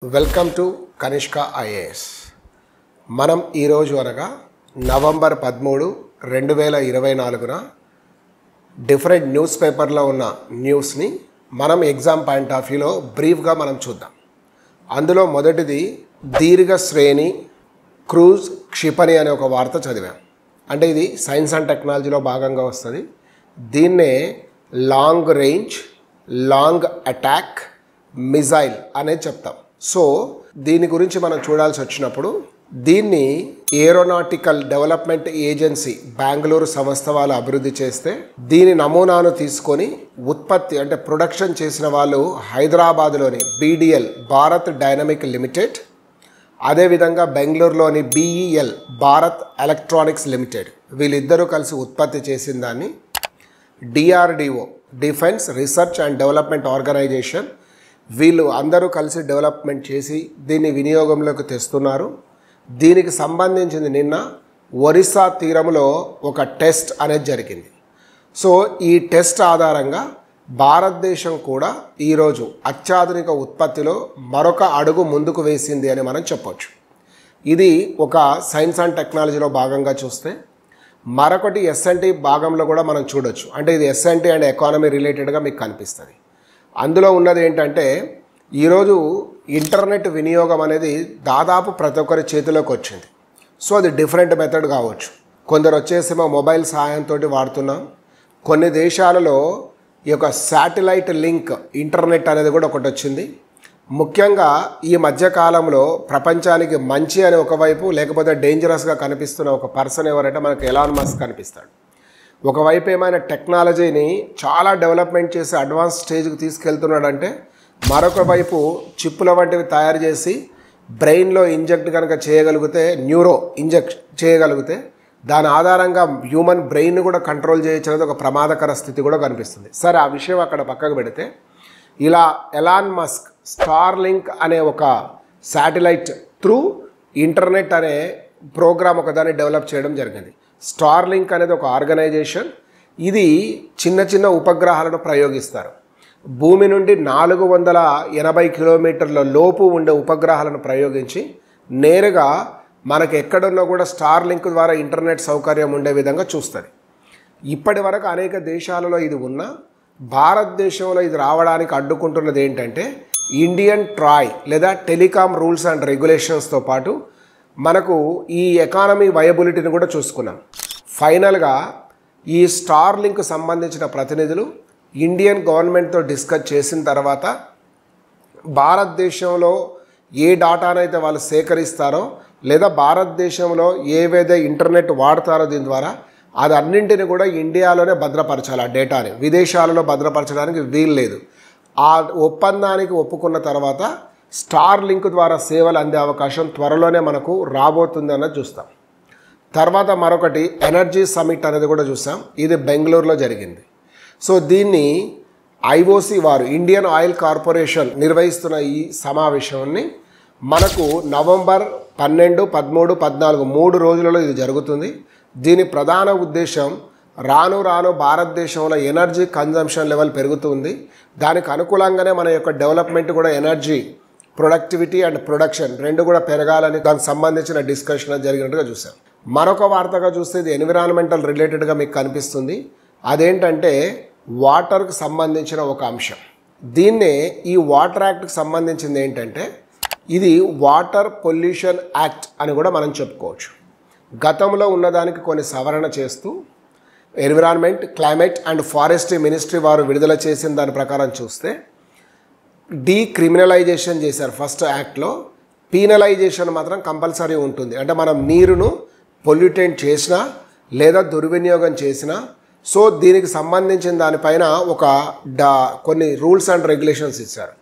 Welcome to Kanishka IAS. మనం ఈరోజు అనగా నవంబర్ 13, 2024 డిఫరెంట్ న్యూస్ పేపర్లో ఉన్న న్యూస్ని మనం ఎగ్జామ్ పాయింట్ ఆఫ్ వ్యూలో బ్రీఫ్గా మనం చూద్దాం. అందులో మొదటిది దీర్ఘ శ్రేణి క్రూజ్ క్షిపణి అనే ఒక వార్త చదివాం. అంటే ఇది సైన్స్ అండ్ టెక్నాలజీలో భాగంగా వస్తుంది. దీన్నే long range long attack missile అనేది చెప్తాం. సో దీని గురించి మనం చూడాల్సి వచ్చినప్పుడు దీన్ని ఏరోనాటికల్ డెవలప్మెంట్ ఏజెన్సీ బెంగళూరు సంస్థ వాళ్ళు అభివృద్ధి చేస్తే దీని నమూనాను తీసుకొని ఉత్పత్తి అంటే ప్రొడక్షన్ చేసిన వాళ్ళు హైదరాబాద్లోని BDL భారత్ డైనమిక్ లిమిటెడ్, అదేవిధంగా బెంగళూరులోని BEL భారత్ ఎలక్ట్రానిక్స్ లిమిటెడ్, వీళ్ళిద్దరూ కలిసి ఉత్పత్తి చేసిన దాన్ని DRDO defence research and development organisation వీళ్ళు అందరూ కలిసి డెవలప్మెంట్ చేసి దీన్ని వినియోగంలోకి తెస్తున్నారు. దీనికి సంబంధించింది నిన్న ఒరిస్సా తీరంలో ఒక టెస్ట్ అనేది జరిగింది. సో ఈ టెస్ట్ ఆధారంగా భారతదేశం కూడా ఈరోజు అత్యాధునిక ఉత్పత్తిలో మరొక అడుగు ముందుకు వేసింది అని మనం చెప్పొచ్చు. ఇది ఒక సైన్స్ అండ్ టెక్నాలజీలో భాగంగా చూస్తే మరొకటి S&T భాగంలో కూడా మనం చూడొచ్చు. అంటే ఇది S&T అండ్ ఎకానమీ రిలేటెడ్గా మీకు కనిపిస్తుంది. అందులో ఉన్నది ఏంటంటే ఈరోజు ఇంటర్నెట్ వినియోగం అనేది దాదాపు ప్రతి ఒక్కరి చేతిలోకి వచ్చింది. సో అది డిఫరెంట్ మెథడ్ కావచ్చు. కొందరు వచ్చేసేమో మొబైల్ సహాయంతో వాడుతున్నాం. కొన్ని దేశాలలో ఈ యొక్క శాటిలైట్ లింక్ ఇంటర్నెట్ అనేది కూడా ఒకటి వచ్చింది. ముఖ్యంగా ఈ మధ్యకాలంలో ప్రపంచానికి మంచి అని ఒకవైపు, లేకపోతే డేంజరస్గా కనిపిస్తున్న ఒక పర్సన్ ఎవరంటే మనకు ఎలాన్ మస్క్ కనిపిస్తాడు. ఒకవైపు ఏమైనా టెక్నాలజీని చాలా డెవలప్మెంట్ చేసి అడ్వాన్స్ స్టేజ్కి తీసుకెళ్తున్నాడంటే, మరొక వైపు చిప్పుల వంటివి తయారు చేసి బ్రెయిన్లో ఇంజెక్ట్ కనుక చేయగలిగితే, న్యూరో ఇంజెక్ట్ చేయగలిగితే దాని ఆధారంగా హ్యూమన్ బ్రెయిన్ కూడా కంట్రోల్ చేయొచ్చు అనేది ఒక ప్రమాదకర స్థితి కూడా కనిపిస్తుంది. సరే, ఆ విషయం అక్కడ పక్కకు పెడితే ఇలా ఎలాన్ మస్క్ స్టార్లింక్ అనే ఒక శాటిలైట్ త్రూ ఇంటర్నెట్ అనే ప్రోగ్రామ్ ఒకదాన్ని డెవలప్ చేయడం జరిగింది. స్టార్లింక్ అనేది ఒక ఆర్గనైజేషన్. ఇది చిన్న చిన్న ఉపగ్రహాలను ప్రయోగిస్తారు. భూమి నుండి 480 కిలోమీటర్ల లోపు ఉండే ఉపగ్రహాలను ప్రయోగించి నేరుగా మనకు ఎక్కడున్నా కూడా స్టార్లింక్ ద్వారా ఇంటర్నెట్ సౌకర్యం ఉండే విధంగా చూస్తుంది. ఇప్పటి వరకు అనేక దేశాలలో ఇది ఉన్నా భారతదేశంలో ఇది రావడానికి అడ్డుకుంటున్నది ఏంటంటే ఇండియన్ ట్రాయ్ లేదా టెలికాం రూల్స్ అండ్ రెగ్యులేషన్స్తో పాటు మనకు ఈ ఎకానమీ వయబిలిటీని కూడా చూసుకున్నాం. ఫైనల్గా ఈ స్టార్లింక్ సంబంధించిన ప్రతినిధులు ఇండియన్ గవర్నమెంట్తో డిస్కస్ చేసిన తర్వాత భారతదేశంలో ఏ డాటానైతే వాళ్ళు సేకరిస్తారో లేదా భారతదేశంలో ఏవైతే ఇంటర్నెట్ వాడతారో దీని ద్వారా అది అన్నింటిని కూడా ఇండియాలోనే భద్రపరచాలి. ఆ డేటాని విదేశాలలో భద్రపరచడానికి వీలు లేదు. ఆ ఒప్పందానికి ఒప్పుకున్న తర్వాత స్టార్లింక్ ద్వారా సేవలు అందే అవకాశం త్వరలోనే మనకు రాబోతుంది అన్నది చూస్తాం. తర్వాత మరొకటి ఎనర్జీ సమిట్ అనేది కూడా చూసాం. ఇది బెంగళూరులో జరిగింది. సో దీన్ని IOC వారు ఇండియన్ ఆయిల్ కార్పొరేషన్ నిర్వహిస్తున్న ఈ సమావేశాన్ని మనకు నవంబర్ 12, 13, 14 3 రోజులలో ఇది జరుగుతుంది. దీని ప్రధాన ఉద్దేశం రాను రాను భారతదేశంలో ఎనర్జీ కన్జంప్షన్ లెవెల్ పెరుగుతుంది. దానికి అనుకూలంగానే మన యొక్క డెవలప్మెంట్ కూడా ఎనర్జీ ప్రొడక్టివిటీ అండ్ ప్రొడక్షన్ రెండు కూడా పెరగాలని దానికి సంబంధించిన డిస్కషన్ జరిగినట్టుగా చూసాం. మరొక వార్తగా చూస్తే ఇది ఎన్విరాన్మెంటల్ రిలేటెడ్గా మీకు కనిపిస్తుంది. అదేంటంటే వాటర్కి సంబంధించిన ఒక అంశం. దీన్నే ఈ వాటర్ యాక్ట్కి సంబంధించింది ఏంటంటే ఇది వాటర్ పొల్యూషన్ యాక్ట్ అని కూడా మనం చెప్పుకోవచ్చు. గతంలో ఉన్నదానికి కొన్ని సవరణ చేస్తూ environment, climate and forestry ministry వారు విడుదల చేసిన దాని ప్రకారం చూస్తే డీక్రిమినలైజేషన్ చేశారు. ఫస్ట్ యాక్ట్లో పీనలైజేషన్ మాత్రం కంపల్సరీ ఉంటుంది. అంటే మనం నీరును పొల్యూటెంట్ చేసినా లేదా దుర్వినియోగం చేసినా సో దీనికి సంబంధించిన దానిపైన ఒక కొన్ని రూల్స్ అండ్ రెగ్యులేషన్స్ ఇచ్చారు.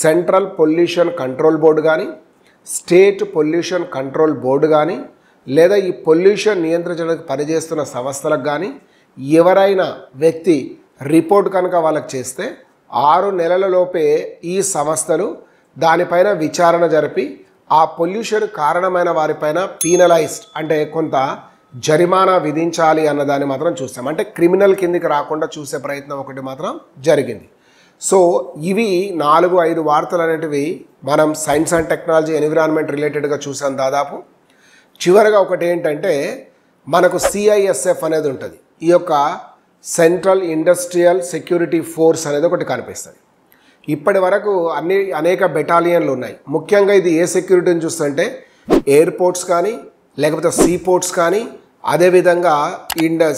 సెంట్రల్ పొల్యూషన్ కంట్రోల్ బోర్డు కానీ, స్టేట్ పొల్యూషన్ కంట్రోల్ బోర్డు కానీ, లేదా ఈ పొల్యూషన్ నియంత్రించడానికి పనిచేస్తున్న సంస్థలకు కానీ ఎవరైనా వ్యక్తి రిపోర్ట్ కనుక వాళ్ళకి చేస్తే 6 నెలలలోపే ఈ సంస్థలు దానిపైన విచారణ జరిపి ఆ పొల్యూషన్ కారణమైన వారిపైన పీనలైజ్డ్ అంటే కొంత జరిమానా విధించాలి అన్నదాన్ని మాత్రం చూస్తాం. అంటే క్రిమినల్ కిందికి రాకుండా చూసే ప్రయత్నం ఒకటి మాత్రం జరిగింది. సో ఇవి 4-5 వార్తలు అనేటివి మనం సైన్స్ అండ్ టెక్నాలజీ ఎన్విరాన్మెంట్ రిలేటెడ్గా చూసాం దాదాపు. చివరిగా ఒకటి ఏంటంటే మనకు CISF అనేది ఉంటుంది. ఈ యొక్క సెంట్రల్ ఇండస్ట్రియల్ సెక్యూరిటీ ఫోర్స్ అనేది ఒకటి కనిపిస్తుంది. ఇప్పటి వరకు అనేక బెటాలియన్లు ఉన్నాయి. ముఖ్యంగా ఇది ఏ సెక్యూరిటీని చూస్తుంటే ఎయిర్పోర్ట్స్ కానీ లేకపోతే సీపోర్ట్స్ కానీ అదేవిధంగా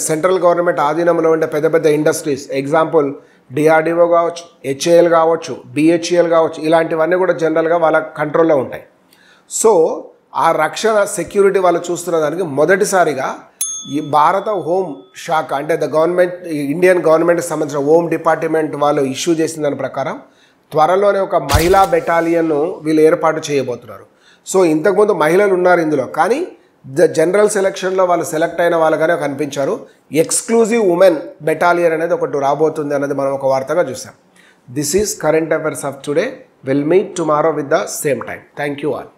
సెంట్రల్ గవర్నమెంట్ ఆధీనంలో ఉండే పెద్ద పెద్ద ఇండస్ట్రీస్, ఎగ్జాంపుల్ DRDO కావచ్చు, HAL కావచ్చు, BHEL కావచ్చు, ఇలాంటివన్నీ కూడా జనరల్గా వాళ్ళ కంట్రోల్లో ఉంటాయి. సో ఆ రక్షణ సెక్యూరిటీ వాళ్ళు చూస్తున్న దానికి మొదటిసారిగా ఈ భారత హోమ్ శాఖ అంటే ఇండియన్ గవర్నమెంట్కి సంబంధించిన హోమ్ డిపార్ట్మెంట్ వాళ్ళు ఇష్యూ చేసిన దాని ప్రకారం త్వరలోనే ఒక మహిళా బెటాలియన్ను వీళ్ళు ఏర్పాటు చేయబోతున్నారు. సో ఇంతకుముందు మహిళలు ఉన్నారు ఇందులో, కానీ జనరల్ సెలక్షన్లో వాళ్ళు సెలెక్ట్ అయిన వాళ్ళుగానే కనిపించారు. ఎక్స్క్లూజివ్ ఉమెన్ బెటాలియన్ అనేది ఒకటి రాబోతుంది అనేది మనం ఒక వార్తగా చూసాం. This is current affairs of today. Will meet tomorrow with the same time. Thank you all.